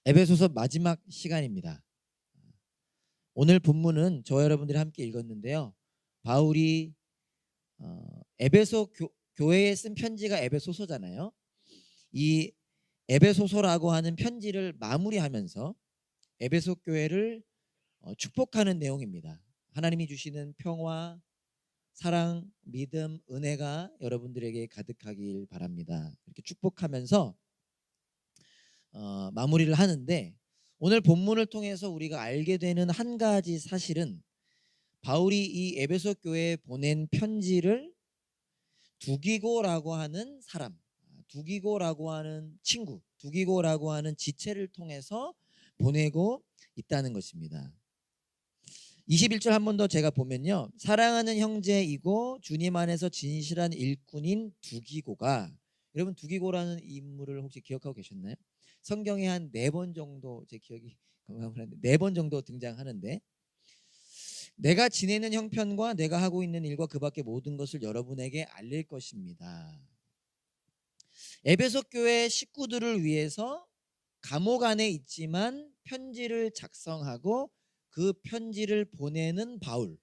에베소서 마지막 시간입니다. 오늘 본문은 저와 여러분들이 함께 읽었는데요. 바울이 에베소 교회에 쓴 편지가 에베소서잖아요. 이 에베소서라고 하는 편지를 마무리하면서 에베소 교회를 축복하는 내용입니다. 하나님이 주시는 평화, 사랑, 믿음, 은혜가 여러분들에게 가득하길 바랍니다. 이렇게 축복하면서 마무리를 하는데, 오늘 본문을 통해서 우리가 알게 되는 한 가지 사실은 바울이 이 에베소 교회에 보낸 편지를 두기고라고 하는 사람, 두기고라고 하는 친구, 두기고라고 하는 지체를 통해서 보내고 있다는 것입니다. 21절 한 번 더 제가 보면요, 사랑하는 형제이고 주님 안에서 진실한 일꾼인 두기고가, 여러분 두기고라는 인물을 혹시 기억하고 계셨나요? 성경에 한 4번 정도, 제 기억이 건강을 하는데 4번 정도 등장하는데, 내가 지내는 형편과 내가 하고 있는 일과 그 밖의 모든 것을 여러분에게 알릴 것입니다. 에베소 교회 식구들을 위해서 감옥 안에 있지만 편지를 작성하고 그 편지를 보내는 바울,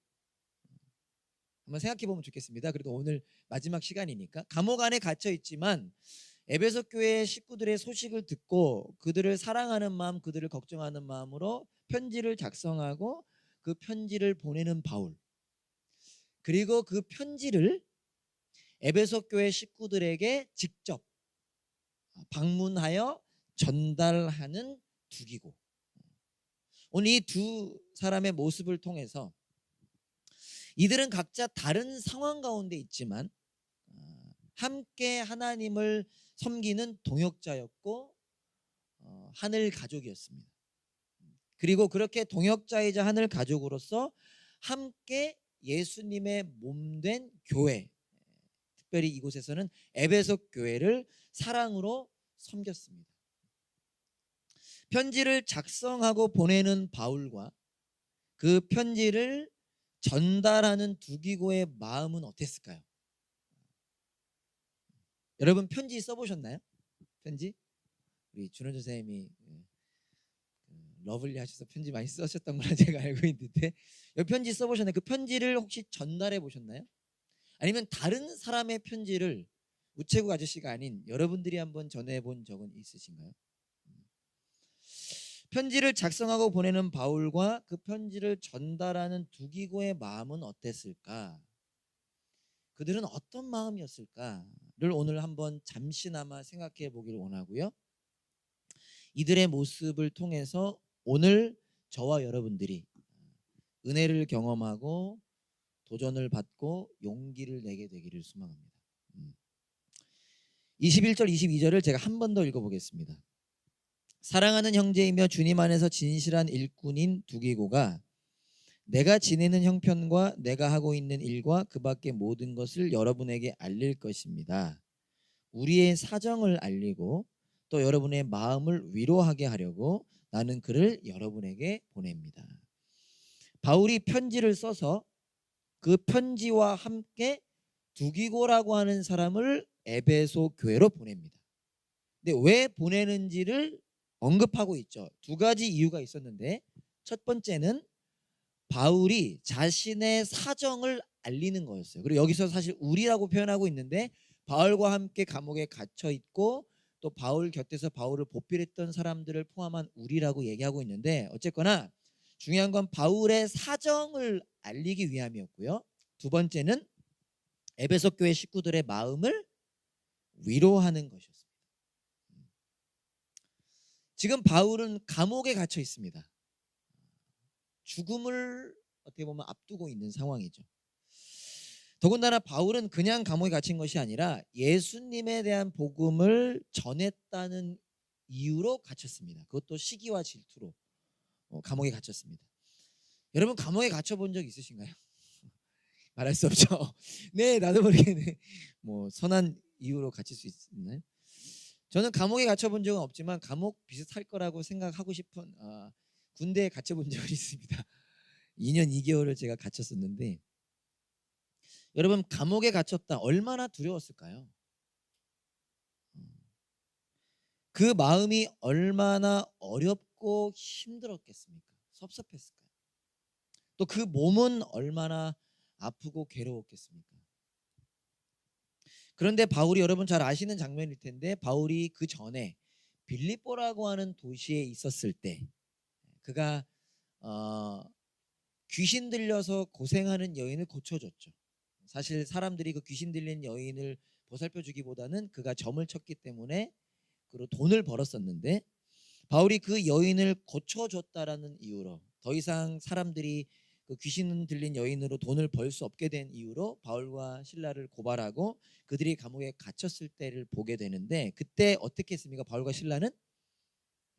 한번 생각해 보면 좋겠습니다. 그래도 오늘 마지막 시간이니까. 감옥 안에 갇혀 있지만 에베소 교회 식구들의 소식을 듣고 그들을 사랑하는 마음, 그들을 걱정하는 마음으로 편지를 작성하고 그 편지를 보내는 바울, 그리고 그 편지를 에베소 교회 식구들에게 직접 방문하여 전달하는 두기고. 오늘 이 두 사람의 모습을 통해서 이들은 각자 다른 상황 가운데 있지만 함께 하나님을 섬기는 동역자였고 하늘 가족이었습니다. 그리고 그렇게 동역자이자 하늘 가족으로서 함께 예수님의 몸된 교회, 특별히 이곳에서는 에베소 교회를 사랑으로 섬겼습니다. 편지를 작성하고 보내는 바울과 그 편지를 전달하는 두기고의 마음은 어땠을까요? 여러분 편지 써보셨나요? 편지? 우리 준호 선생님이 러블리 하셔서 편지 많이 쓰셨던 걸로 제가 알고 있는데, 이 편지 써보셨나요? 그 편지를 혹시 전달해 보셨나요? 아니면 다른 사람의 편지를, 우체국 아저씨가 아닌 여러분들이 한번 전해본 적은 있으신가요? 편지를 작성하고 보내는 바울과 그 편지를 전달하는 두기고의 마음은 어땠을까? 그들은 어떤 마음이었을까를 오늘 한번 잠시나마 생각해 보기를 원하고요. 이들의 모습을 통해서 오늘 저와 여러분들이 은혜를 경험하고 도전을 받고 용기를 내게 되기를 소망합니다. 21절 22절을 제가 한 번 더 읽어보겠습니다. 사랑하는 형제이며 주님 안에서 진실한 일꾼인 두기고가 내가 지내는 형편과 내가 하고 있는 일과 그 밖의 모든 것을 여러분에게 알릴 것입니다. 우리의 사정을 알리고 또 여러분의 마음을 위로하게 하려고 나는 그를 여러분에게 보냅니다. 바울이 편지를 써서 그 편지와 함께 두기고라고 하는 사람을 에베소 교회로 보냅니다. 근데 왜 보내는지를 언급하고 있죠. 두 가지 이유가 있었는데, 첫 번째는 바울이 자신의 사정을 알리는 거였어요. 그리고 여기서 사실 우리라고 표현하고 있는데, 바울과 함께 감옥에 갇혀 있고 또 바울 곁에서 바울을 보필했던 사람들을 포함한 우리라고 얘기하고 있는데, 어쨌거나 중요한 건 바울의 사정을 알리기 위함이었고요. 두 번째는 에베소 교회 식구들의 마음을 위로하는 것이었습니다. 지금 바울은 감옥에 갇혀 있습니다. 죽음을 어떻게 보면 앞두고 있는 상황이죠. 더군다나 바울은 그냥 감옥에 갇힌 것이 아니라 예수님에 대한 복음을 전했다는 이유로 갇혔습니다. 그것도 시기와 질투로 감옥에 갇혔습니다. 여러분 감옥에 갇혀 본 적 있으신가요? 말할 수 없죠. 네, 나도 모르게 뭐 선한 이유로 갇힐 수 있나요? 저는 감옥에 갇혀 본 적은 없지만 감옥 비슷할 거라고 생각하고 싶은 군대에 갇혀 본 적이 있습니다. 2년 2개월을 제가 갇혔었는데, 여러분 감옥에 갇혔다 얼마나 두려웠을까요? 그 마음이 얼마나 어렵고 힘들었겠습니까? 섭섭했을까요? 또 그 몸은 얼마나 아프고 괴로웠겠습니까? 그런데 바울이, 여러분 잘 아시는 장면일 텐데, 바울이 그 전에 빌립보라고 하는 도시에 있었을 때 그가 어, 귀신 들려서 고생하는 여인을 고쳐줬죠. 사실 사람들이 그 귀신 들린 여인을 보살펴 주기보다는 그가 점을 쳤기 때문에 그리고 돈을 벌었었는데, 바울이 그 여인을 고쳐줬다라는 이유로, 더 이상 사람들이 그 귀신 들린 여인으로 돈을 벌 수 없게 된 이유로 바울과 실라를 고발하고 그들이 감옥에 갇혔을 때를 보게 되는데, 그때 어떻게 했습니까? 바울과 실라는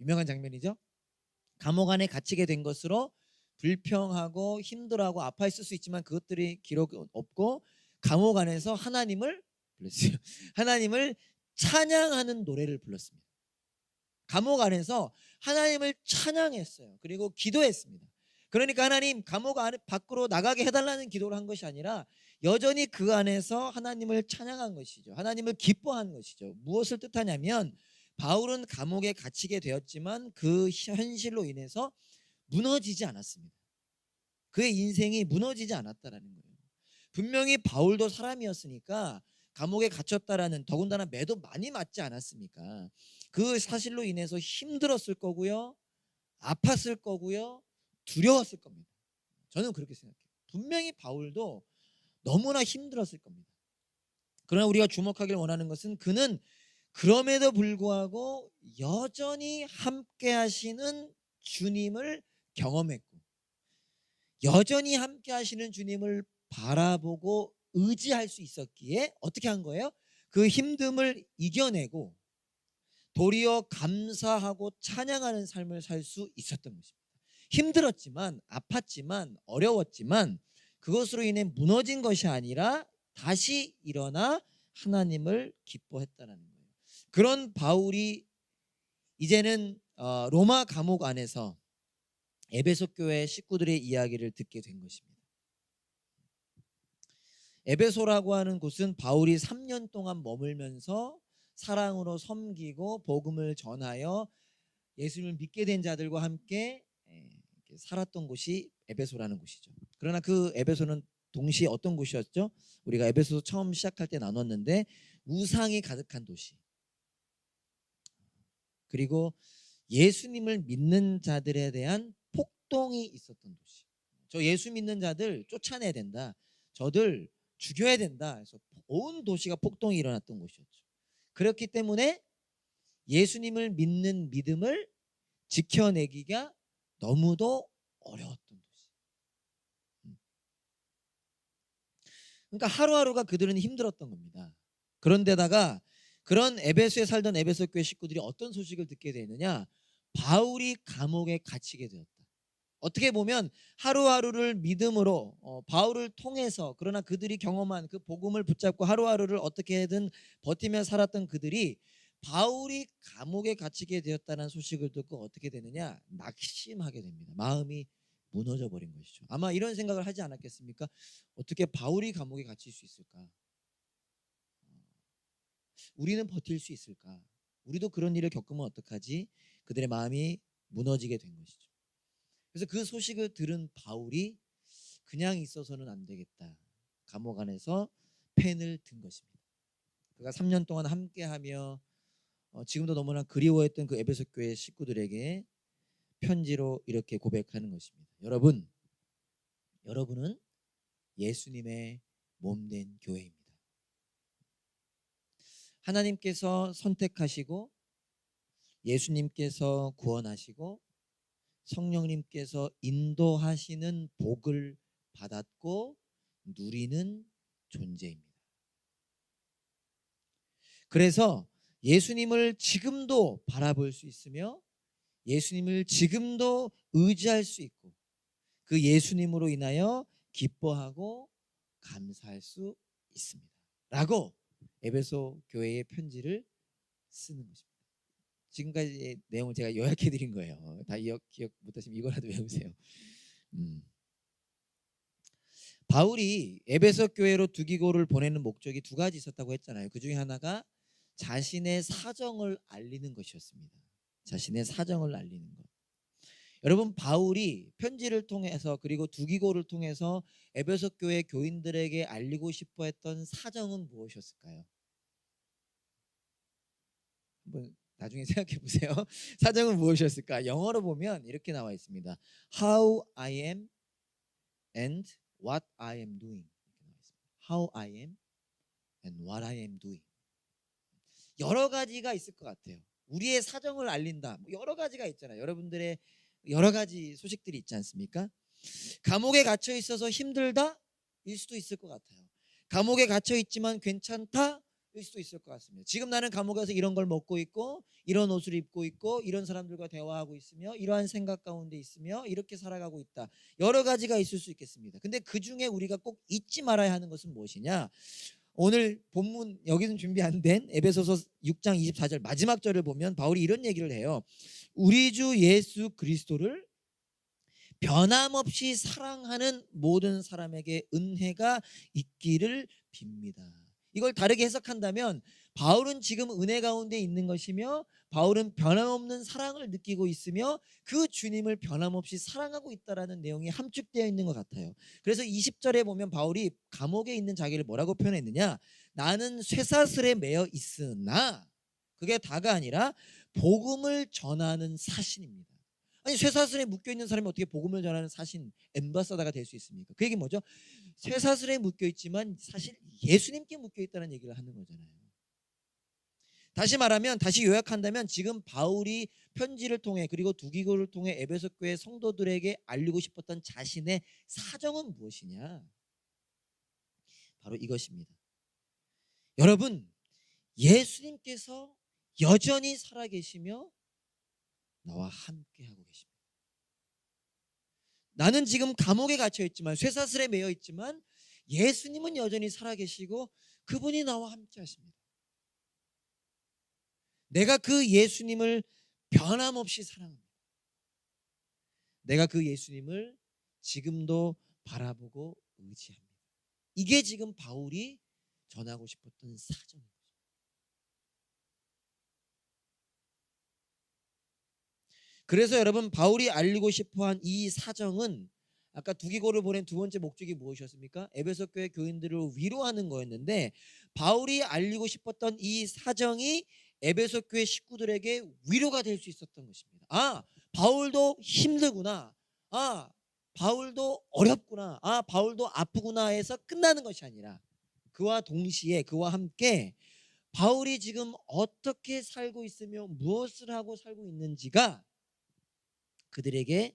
유명한 장면이죠. 감옥 안에 갇히게 된 것으로 불평하고 힘들어하고 아파했을 수 있지만 그것들이 기록 없고, 감옥 안에서 하나님을 불렀어요. 하나님을 찬양하는 노래를 불렀습니다. 감옥 안에서 하나님을 찬양했어요. 그리고 기도했습니다. 그러니까 하나님, 감옥 안에 밖으로 나가게 해달라는 기도를 한 것이 아니라 여전히 그 안에서 하나님을 찬양한 것이죠. 하나님을 기뻐한 것이죠. 무엇을 뜻하냐면, 바울은 감옥에 갇히게 되었지만 그 현실로 인해서 무너지지 않았습니다. 그의 인생이 무너지지 않았다라는 거예요. 분명히 바울도 사람이었으니까 감옥에 갇혔다라는, 더군다나 매도 많이 맞지 않았습니까? 그 사실로 인해서 힘들었을 거고요, 아팠을 거고요, 두려웠을 겁니다. 저는 그렇게 생각해요. 분명히 바울도 너무나 힘들었을 겁니다. 그러나 우리가 주목하길 원하는 것은, 그는 그럼에도 불구하고 여전히 함께 하시는 주님을 경험했고, 여전히 함께 하시는 주님을 바라보고 의지할 수 있었기에 어떻게 한 거예요? 그 힘듦을 이겨내고 도리어 감사하고 찬양하는 삶을 살 수 있었던 것입니다. 힘들었지만, 아팠지만, 어려웠지만 그것으로 인해 무너진 것이 아니라 다시 일어나 하나님을 기뻐했다는 거예요. 그런 바울이 이제는 로마 감옥 안에서 에베소 교회 식구들의 이야기를 듣게 된 것입니다. 에베소라고 하는 곳은 바울이 3년 동안 머물면서 사랑으로 섬기고 복음을 전하여 예수님을 믿게 된 자들과 함께 살았던 곳이 에베소라는 곳이죠. 그러나 그 에베소는 동시에 어떤 곳이었죠? 우리가 에베소 처음 시작할 때 나눴는데, 우상이 가득한 도시, 그리고 예수님을 믿는 자들에 대한 폭동이 있었던 도시. 저 예수 믿는 자들 쫓아내야 된다, 저들 죽여야 된다 해서 온 도시가 폭동이 일어났던 곳이었죠. 그렇기 때문에 예수님을 믿는 믿음을 지켜내기가 너무도 어려웠던 도시. 그러니까 하루하루가 그들은 힘들었던 겁니다. 그런데다가 그런 에베소에 살던 에베소 교회 식구들이 어떤 소식을 듣게 되느냐? 바울이 감옥에 갇히게 되었다. 어떻게 보면 하루하루를 믿음으로 바울을 통해서, 그러나 그들이 경험한 그 복음을 붙잡고 하루하루를 어떻게든 버티며 살았던 그들이 바울이 감옥에 갇히게 되었다는 소식을 듣고 어떻게 되느냐? 낙심하게 됩니다. 마음이 무너져 버린 것이죠. 아마 이런 생각을 하지 않았겠습니까? 어떻게 바울이 감옥에 갇힐 수 있을까? 우리는 버틸 수 있을까? 우리도 그런 일을 겪으면 어떡하지? 그들의 마음이 무너지게 된 것이죠. 그래서 그 소식을 들은 바울이 그냥 있어서는 안 되겠다, 감옥 안에서 펜을 든 것입니다. 그가 3년 동안 함께하며 지금도 너무나 그리워했던 그 에베소 교회 식구들에게 편지로 이렇게 고백하는 것입니다. 여러분은 예수님의 몸된 교회입니다. 하나님께서 선택하시고 예수님께서 구원하시고 성령님께서 인도하시는 복을 받았고 누리는 존재입니다. 그래서 예수님을 지금도 바라볼 수 있으며 예수님을 지금도 의지할 수 있고 그 예수님으로 인하여 기뻐하고 감사할 수 있습니다. 라고 에베소 교회의 편지를 쓰는 것입니다. 지금까지의 내용을 제가 요약해 드린 거예요. 다 기억 못하시면 이거라도 외우세요. 바울이 에베소 교회로 두기고를 보내는 목적이 두 가지 있었다고 했잖아요. 그 중에 하나가 자신의 사정을 알리는 것이었습니다. 자신의 사정을 알리는 것. 여러분, 바울이 편지를 통해서 그리고 두기고를 통해서 에베소 교회 교인들에게 알리고 싶어 했던 사정은 무엇이었을까요? 한번 나중에 생각해 보세요. 사정은 무엇이었을까? 영어로 보면 이렇게 나와 있습니다. How I am and what I am doing. 이렇게 나와 있습니다. How I am and what I am doing. 여러 가지가 있을 것 같아요. 우리의 사정을 알린다. 여러 가지가 있잖아요. 여러분들의 여러 가지 소식들이 있지 않습니까? 감옥에 갇혀 있어서 힘들다? 일 수도 있을 것 같아요. 감옥에 갇혀 있지만 괜찮다? 일 수도 있을 것 같습니다. 지금 나는 감옥에서 이런 걸 먹고 있고 이런 옷을 입고 있고 이런 사람들과 대화하고 있으며 이러한 생각 가운데 있으며 이렇게 살아가고 있다. 여러 가지가 있을 수 있겠습니다. 근데 그중에 우리가 꼭 잊지 말아야 하는 것은 무엇이냐? 오늘 본문 여기는 준비 안 된 에베소서 6장 24절 마지막 절을 보면 바울이 이런 얘기를 해요. 우리 주 예수 그리스도를 변함없이 사랑하는 모든 사람에게 은혜가 있기를 빕니다. 이걸 다르게 해석한다면 바울은 지금 은혜 가운데 있는 것이며 바울은 변함없는 사랑을 느끼고 있으며 그 주님을 변함없이 사랑하고 있다라는 내용이 함축되어 있는 것 같아요. 그래서 20절에 보면 바울이 감옥에 있는 자기를 뭐라고 표현했느냐? 나는 쇠사슬에 매여 있으나 그게 다가 아니라 복음을 전하는 사신입니다. 아니, 쇠사슬에 묶여있는 사람이 어떻게 복음을 전하는 사신 엠바사다가 될 수 있습니까? 그 얘기 뭐죠? 쇠사슬에 묶여있지만 사실 예수님께 묶여있다는 얘기를 하는 거잖아요. 다시 말하면, 다시 요약한다면 지금 바울이 편지를 통해 그리고 두기고를 통해 에베소 교회 성도들에게 알리고 싶었던 자신의 사정은 무엇이냐? 바로 이것입니다. 여러분, 예수님께서 여전히 살아계시며 나와 함께하고 계십니다. 나는 지금 감옥에 갇혀 있지만 쇠사슬에 매여 있지만 예수님은 여전히 살아계시고 그분이 나와 함께 하십니다. 내가 그 예수님을 변함없이 사랑합니다. 내가 그 예수님을 지금도 바라보고 의지합니다. 이게 지금 바울이 전하고 싶었던 사정입니다. 그래서 여러분, 바울이 알리고 싶어한 이 사정은 아까 두기고를 보낸 두 번째 목적이 무엇이었습니까? 에베소 교회 교인들을 위로하는 거였는데 바울이 알리고 싶었던 이 사정이 에베소 교회 식구들에게 위로가 될 수 있었던 것입니다. 아, 바울도 힘들구나. 아, 바울도 어렵구나. 아, 바울도 아프구나 해서 끝나는 것이 아니라 그와 동시에 그와 함께 바울이 지금 어떻게 살고 있으며 무엇을 하고 살고 있는지가 그들에게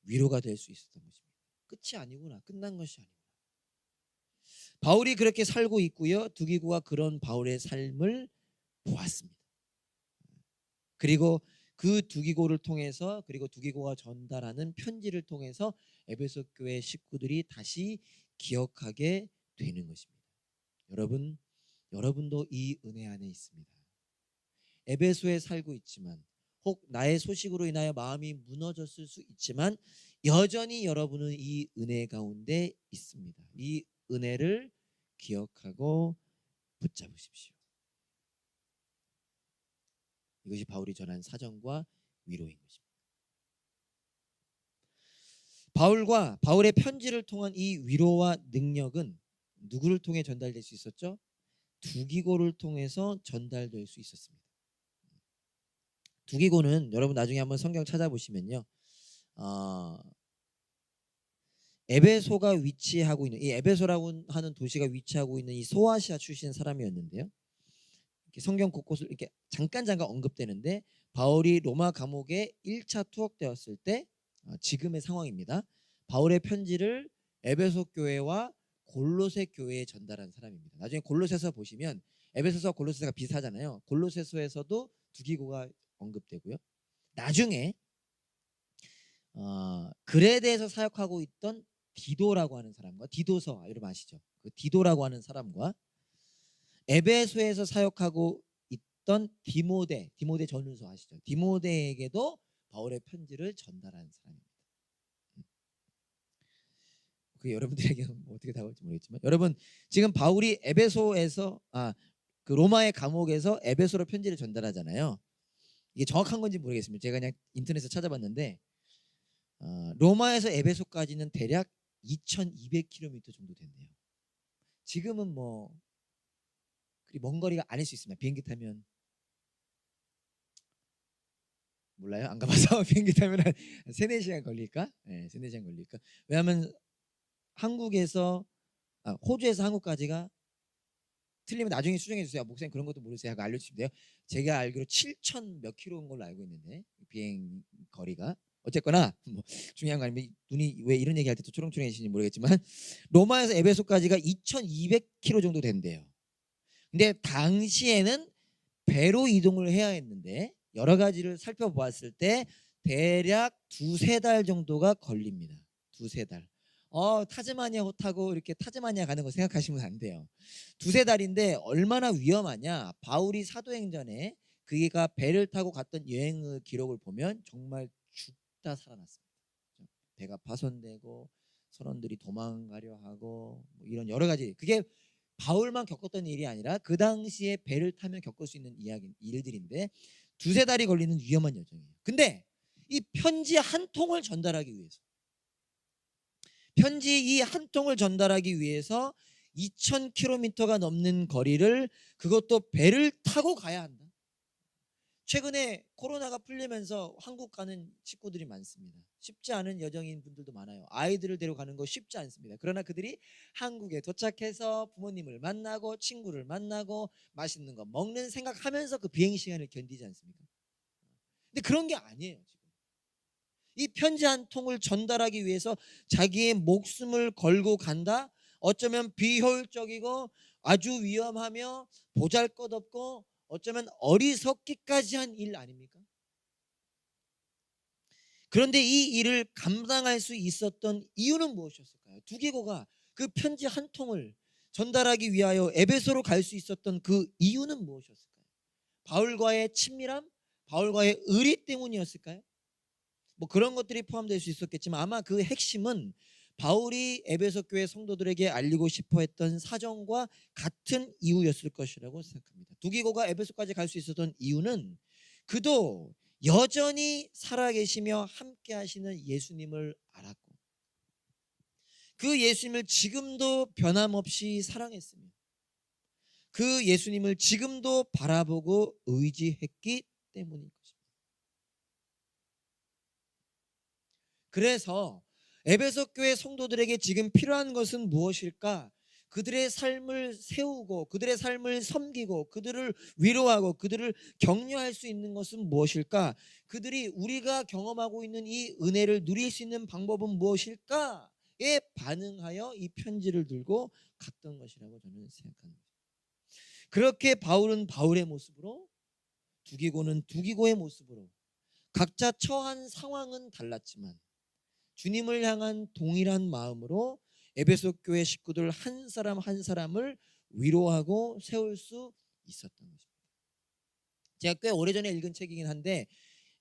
위로가 될 수 있었던 것입니다. 끝이 아니구나. 끝난 것이 아니구나. 바울이 그렇게 살고 있고요. 두기고가 그런 바울의 삶을 보았습니다. 그리고 그 두기고를 통해서 그리고 두기고가 전달하는 편지를 통해서 에베소 교회 식구들이 다시 기억하게 되는 것입니다. 여러분도 이 은혜 안에 있습니다. 에베소에 살고 있지만 혹 나의 소식으로 인하여 마음이 무너졌을 수 있지만 여전히 여러분은 이 은혜 가운데 있습니다. 이 은혜를 기억하고 붙잡으십시오. 이것이 바울이 전한 사정과 위로인 것입니다. 바울과 바울의 편지를 통한 이 위로와 능력은 누구를 통해 전달될 수 있었죠? 두기고를 통해서 전달될 수 있었습니다. 두기고는 여러분 나중에 한번 성경 찾아보시면요. 에베소가 위치하고 있는 이 에베소라고 하는 도시가 위치하고 있는 이 소아시아 출신 사람이었는데요. 이렇게 성경 곳곳을 이렇게 잠깐 언급되는데 바울이 로마 감옥에 1차 투옥되었을 때 지금의 상황입니다. 바울의 편지를 에베소 교회와 골로새 교회에 전달한 사람입니다. 나중에 골로새서 보시면 에베소서와 골로새가 비슷하잖아요. 골로새서에서도 두기고가 언급되고요. 나중에 그레데에서 사역하고 있던 디도라고 하는 사람과 디도서 여러분 아시죠? 그 디도라고 하는 사람과 에베소에서 사역하고 있던 디모데 전후서 아시죠? 디모데에게도 바울의 편지를 전달한 사람입니다. 그 여러분들에게 어떻게 다가올지 모르겠지만 여러분 지금 바울이 에베소에서 그 로마의 감옥에서 에베소로 편지를 전달하잖아요. 이게 정확한 건지 모르겠습니다. 제가 그냥 인터넷에서 찾아봤는데 로마에서 에베소까지는 대략 2,200km 정도 된대요. 지금은 뭐 그리 먼 거리가 아닐 수 있습니다. 비행기 타면 몰라요? 안 가봐서 비행기 타면 한 3, 4시간 걸릴까? 네, 3, 4시간 걸릴까? 왜냐하면 한국에서 호주에서 한국까지가 틀리면 나중에 수정해 주세요. 목사님 그런 것도 모르세요 하고 알려주시면 돼요. 제가 알기로 7천 몇 킬로인 걸로 알고 있는데 비행 거리가 어쨌거나 뭐 중요한 거 아니면 눈이 왜 이런 얘기할 때 또 초롱초롱해지는지 모르겠지만 로마에서 에베소까지가 2,200km 정도 된대요. 근데 당시에는 배로 이동을 해야 했는데 여러 가지를 살펴보았을 때 대략 2-3달 정도가 걸립니다. 2-3달. 타즈마니아 호 타고 이렇게 타즈마니아 가는 거 생각하시면 안 돼요. 2-3달인데 얼마나 위험하냐. 바울이 사도행전에 그가 배를 타고 갔던 여행의 기록을 보면 정말 죽다 살아났습니다. 배가 파손되고 선원들이 도망가려 하고 뭐 이런 여러 가지. 그게 바울만 겪었던 일이 아니라 그 당시에 배를 타면 겪을 수 있는 일들인데 2-3달이 걸리는 위험한 여정이에요. 근데 이 편지 한 통을 전달하기 위해서 편지 이 한 통을 전달하기 위해서 2,000km가 넘는 거리를 그것도 배를 타고 가야 한다. 최근에 코로나가 풀리면서 한국 가는 식구들이 많습니다. 쉽지 않은 여정인 분들도 많아요. 아이들을 데려가는 거 쉽지 않습니다. 그러나 그들이 한국에 도착해서 부모님을 만나고 친구를 만나고 맛있는 거 먹는 생각하면서 그 비행 시간을 견디지 않습니까? 근데 그런 게 아니에요. 지금 이 편지 한 통을 전달하기 위해서 자기의 목숨을 걸고 간다. 어쩌면 비효율적이고 아주 위험하며 보잘것없고 어쩌면 어리석기까지 한 일 아닙니까? 그런데 이 일을 감당할 수 있었던 이유는 무엇이었을까요? 두기고가 그 편지 한 통을 전달하기 위하여 에베소로 갈 수 있었던 그 이유는 무엇이었을까요? 바울과의 친밀함, 바울과의 의리 때문이었을까요? 뭐 그런 것들이 포함될 수 있었겠지만 아마 그 핵심은 바울이 에베소 교회 성도들에게 알리고 싶어 했던 사정과 같은 이유였을 것이라고 생각합니다. 두기고가 에베소까지 갈 수 있었던 이유는 그도 여전히 살아계시며 함께 하시는 예수님을 알았고 그 예수님을 지금도 변함없이 사랑했으며 그 예수님을 지금도 바라보고 의지했기 때문인 것입니다. 그래서 에베소 교회 성도들에게 지금 필요한 것은 무엇일까? 그들의 삶을 세우고 그들의 삶을 섬기고 그들을 위로하고 그들을 격려할 수 있는 것은 무엇일까? 그들이 우리가 경험하고 있는 이 은혜를 누릴 수 있는 방법은 무엇일까?에 반응하여 이 편지를 들고 갔던 것이라고 저는 생각합니다. 그렇게 바울은 바울의 모습으로 두기고는 두기고의 모습으로 각자 처한 상황은 달랐지만 주님을 향한 동일한 마음으로 에베소 교회 식구들 한 사람 한 사람을 위로하고 세울 수 있었던 것입니다. 제가 꽤 오래전에 읽은 책이긴 한데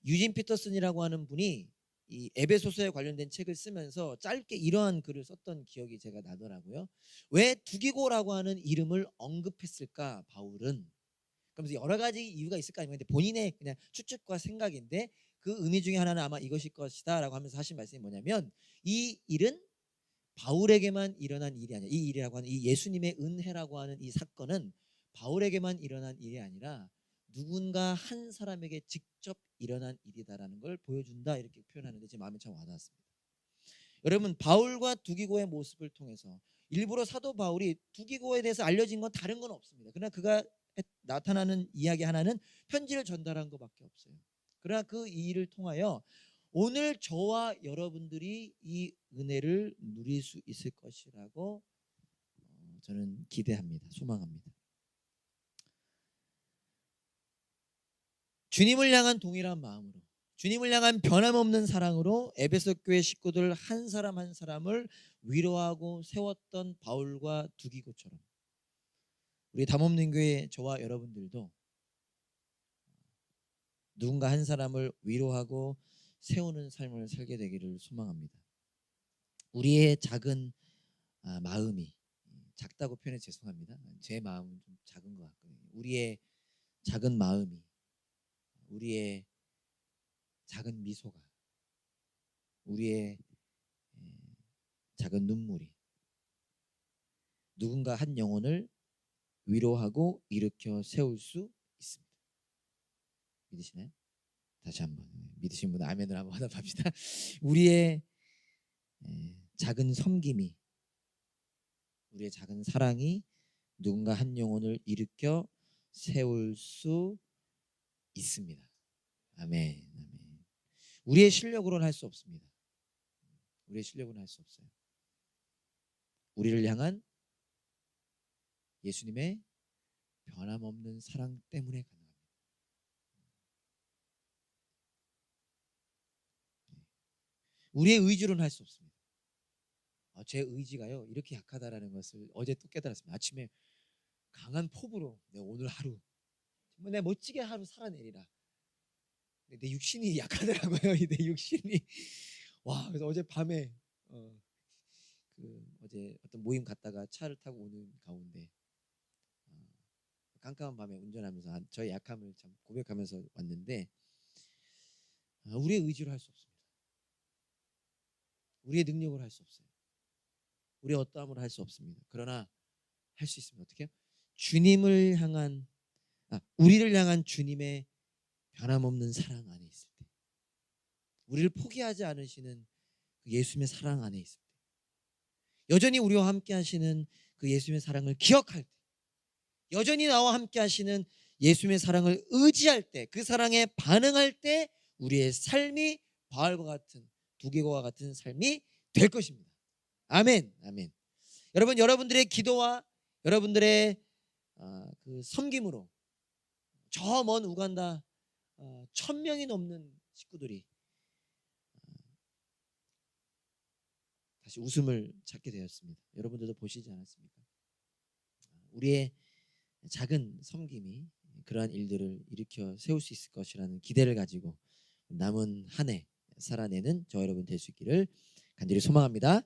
유진 피터슨이라고 하는 분이 이 에베소서에 관련된 책을 쓰면서 짧게 이러한 글을 썼던 기억이 제가 나더라고요. 왜 두기고라고 하는 이름을 언급했을까 바울은? 그러면서 여러 가지 이유가 있을 거 아닙니까? 근데 본인의 그냥 추측과 생각인데 그 의미 중에 하나는 아마 이것일 것이다 라고 하면서 하신 말씀이 뭐냐면 이 일은 바울에게만 일어난 일이 아니야. 이 일이라고 하는 이 예수님의 은혜라고 하는 이 사건은 바울에게만 일어난 일이 아니라 누군가 한 사람에게 직접 일어난 일이다라는 걸 보여준다 이렇게 표현하는데 제 마음에 참 와닿았습니다. 여러분 바울과 두기고의 모습을 통해서 일부러 사도 바울이 두기고에 대해서 알려진 건 다른 건 없습니다. 그러나 그가 나타나는 이야기 하나는 편지를 전달한 것밖에 없어요. 그러나 그 일을 통하여 오늘 저와 여러분들이 이 은혜를 누릴 수 있을 것이라고 저는 기대합니다. 소망합니다. 주님을 향한 동일한 마음으로 주님을 향한 변함없는 사랑으로 에베소 교회 식구들 한 사람 한 사람을 위로하고 세웠던 바울과 두기고처럼 우리 담없는 교회 저와 여러분들도 누군가 한 사람을 위로하고 세우는 삶을 살게 되기를 소망합니다. 우리의 작은 마음이 작다고 표현해 죄송합니다. 제 마음은 좀 작은 것 같거든요. 우리의 작은 마음이, 우리의 작은 미소가, 우리의 작은 눈물이 누군가 한 영혼을 위로하고 일으켜 세울 수 있습니다. 믿으시나요? 다시 한번 믿으신 분 아멘을 한번 하다 봅시다. 우리의 작은 섬김이, 우리의 작은 사랑이 누군가 한 영혼을 일으켜 세울 수 있습니다. 아멘. 아멘. 우리의 실력으로는 할 수 없습니다. 우리의 실력으로는 할 수 없어요. 우리를 향한 예수님의 변함없는 사랑 때문에 가능합니다. 우리의 의지로는 할 수 없습니다. 제 의지가요 이렇게 약하다라는 것을 어제 또 깨달았습니다. 아침에 강한 포부로 내 오늘 하루 정말 내 멋지게 하루 살아내리라. 내 육신이 약하더라고요. 내 육신이 와 그래서 어제 밤에 어제 어떤 모임 갔다가 차를 타고 오는 가운데 깜깜한 밤에 운전하면서 저의 약함을 참 고백하면서 왔는데 우리의 의지로 할 수 없습니다. 우리의 능력으로 할 수 없어요. 우리의 어떠함으로 할 수 없습니다. 그러나 할 수 있습니다. 어떻게 해요? 주님을 향한 우리를 향한 주님의 변함없는 사랑 안에 있을 때, 우리를 포기하지 않으시는 그 예수님의 사랑 안에 있을 때, 여전히 우리와 함께 하시는 그 예수님의 사랑을 기억할 때, 여전히 나와 함께 하시는 예수님의 사랑을 의지할 때, 그 사랑에 반응할 때 우리의 삶이 바알과 같은 두개고와 같은 삶이 될 것입니다. 아멘. 아멘. 여러분, 여러분들의 기도와 여러분들의 그 섬김으로 저 먼 우간다 1000명이 넘는 식구들이 다시 웃음을 찾게 되었습니다. 여러분들도 보시지 않았습니까? 우리의 작은 섬김이 그러한 일들을 일으켜 세울 수 있을 것이라는 기대를 가지고 남은 한 해 살아내는 저 여러분 될 수 있기를 간절히 소망합니다.